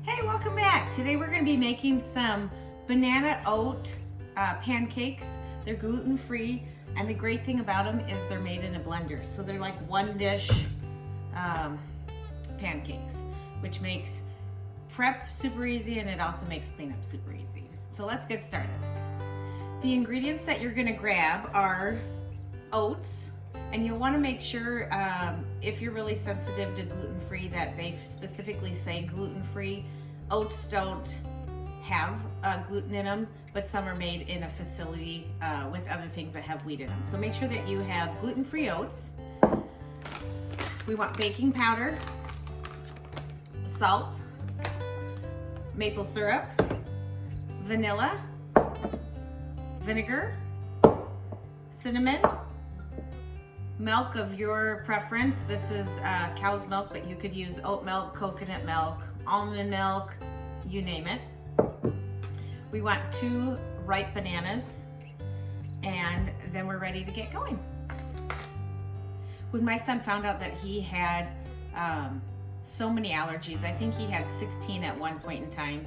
Hey, welcome back. Today we're going to be making some banana oat pancakes. They're gluten-free, and the great thing about them is they're made in a blender. So they're like one dish pancakes, which makes prep super easy, and it also makes cleanup super easy. So let's get started. The ingredients that you're going to grab are oats, and you'll want to make sure if you're really sensitive to gluten-free that they specifically say gluten-free. Oats don't have gluten in them, but some are made in a facility with other things that have wheat in them. So make sure that you have gluten-free oats. We want baking powder, salt, maple syrup, vanilla, vinegar, cinnamon, milk of your preference. This is cow's milk, but you could use oat milk, coconut milk, almond milk, you name it. We want 2 ripe bananas, and then we're ready to get going. When my son found out that he had so many allergies, I think he had 16 at one point in time,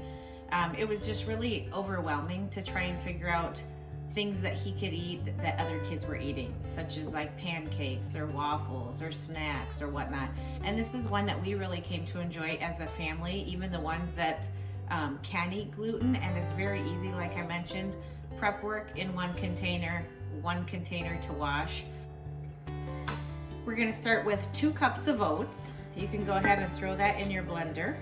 it was just really overwhelming to try and figure out things that he could eat that other kids were eating, such as like pancakes or waffles or snacks or whatnot. And this is one that we really came to enjoy as a family, even the ones that can eat gluten, and it's very easy. Like I mentioned, prep work in one container to wash. We're going to start with 2 cups of oats. You can go ahead and throw that in your blender.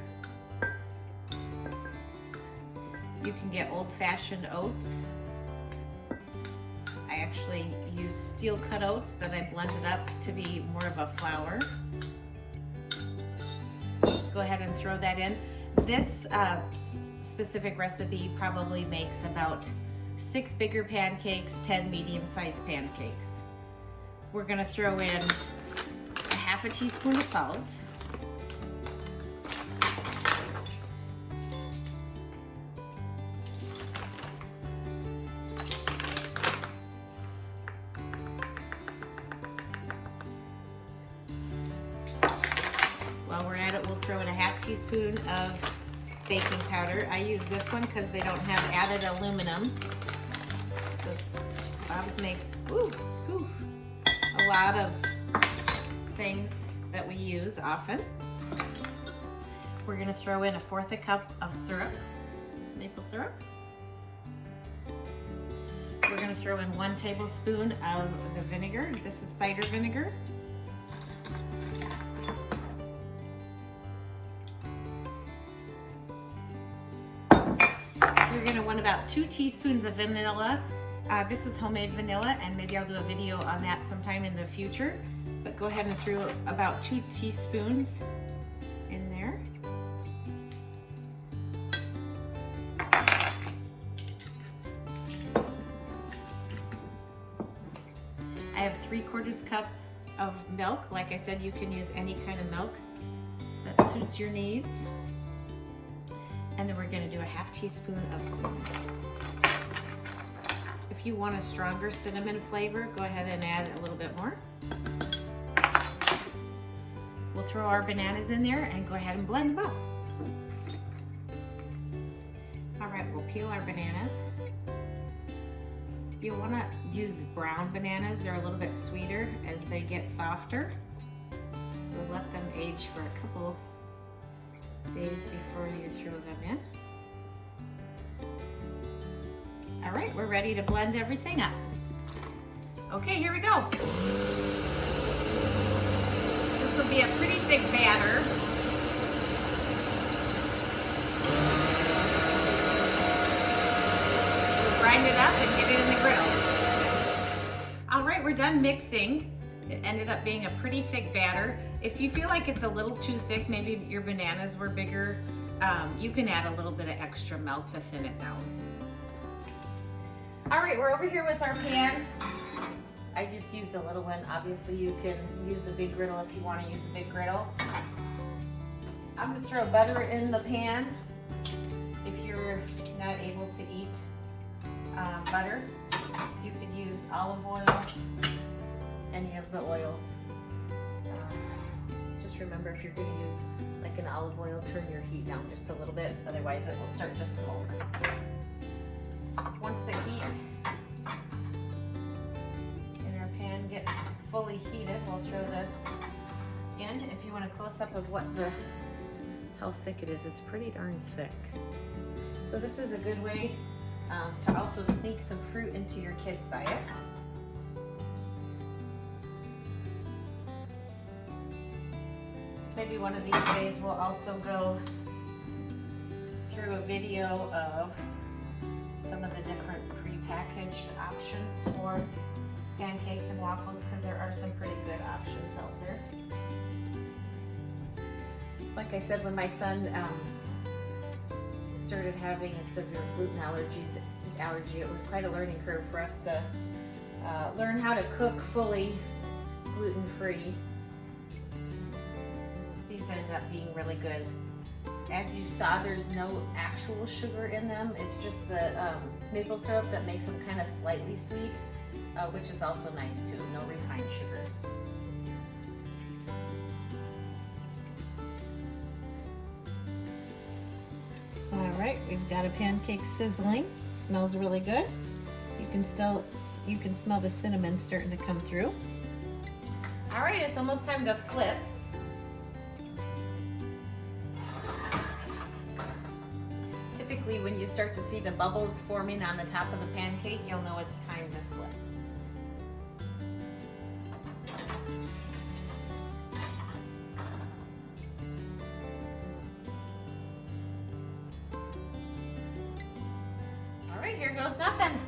You can get old-fashioned oats. I actually use steel cut oats that I blended up to be more of a flour. Go ahead and throw that in. This specific recipe probably makes about 6 bigger pancakes, 10 medium-sized pancakes. We're going to throw in a half a teaspoon of salt. While we're at it, we'll throw in a half teaspoon of baking powder. I use this one because they don't have added aluminum. So Bob's makes a lot of things that we use often. We're going to throw in 1/4 cup of syrup, maple syrup. We're going to throw in 1 tablespoon of the vinegar. This is cider vinegar. You're going to want about 2 teaspoons of vanilla. This is homemade vanilla, and maybe I'll do a video on that sometime in the future. But go ahead and throw about 2 teaspoons in there. I have 3/4 cup of milk. Like I said, you can use any kind of milk that suits your needs. And then we're going to do a half teaspoon of cinnamon. If you want a stronger cinnamon flavor, go ahead and add a little bit more. We'll throw our bananas in there and go ahead and blend them up. All right, we'll peel our bananas. You'll want to use brown bananas. They're a little bit sweeter as they get softer. So let them age for a couple days before you throw them in. All right, we're ready to blend everything up. Okay, here we go. This will be a pretty thick batter. We'll grind it up and get it in the griddle. All right, we're done mixing. It ended up being a pretty thick batter. If you feel like it's a little too thick, maybe your bananas were bigger, you can add a little bit of extra milk to thin it down. All right, we're over here with our pan. I just used a little one. Obviously, you can use a big griddle if you want to use a big griddle. I'm gonna throw butter in the pan. If you're not able to eat butter, you could use olive oil, any of the oils. Just remember, if you're going to use like garlic and olive oil, turn your heat down just a little bit, otherwise it will start to smoke. Once the heat in our pan gets fully heated, we'll throw this in. If you want a close-up of how thick it is, it's pretty darn thick. So this is a good way to also sneak some fruit into your kids' diet. Maybe one of these days we'll also go through a video of some of the different pre-packaged options for pancakes and waffles, because there are some pretty good options out there. Like I said, when my son started having a severe gluten allergy, it was quite a learning curve for us to learn how to cook fully gluten-free. These ended up being really good. As you saw, there's no actual sugar in them. It's just the maple syrup that makes them kind of slightly sweet, which is also nice too. No refined sugar. All right, we've got a pancake sizzling. Smells really good. You can smell the cinnamon starting to come through. All right, it's almost time to flip. Typically, when you start to see the bubbles forming on the top of the pancake, you'll know it's time to flip. All right, here goes nothing.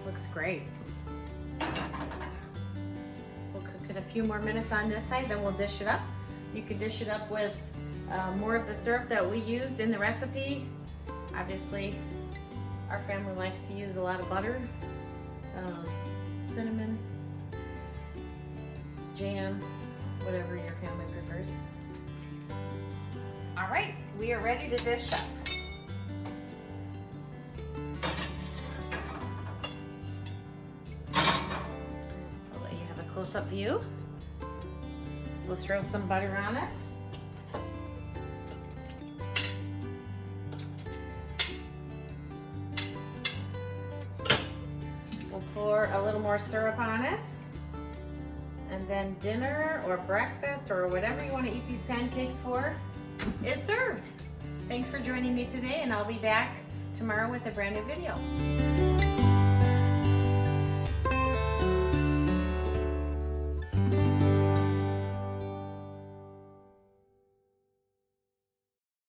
Looks great. A few more minutes on this side, then we'll dish it up. You can dish it up with more of the syrup that we used in the recipe. Obviously, our family likes to use a lot of butter, cinnamon, jam, whatever your family prefers. All right, we are ready to dish up. Close-up view. We'll throw some butter on it. We'll pour a little more syrup on it. And then dinner or breakfast or whatever you want to eat these pancakes for is served. Thanks for joining me today, and I'll be back tomorrow with a brand new video.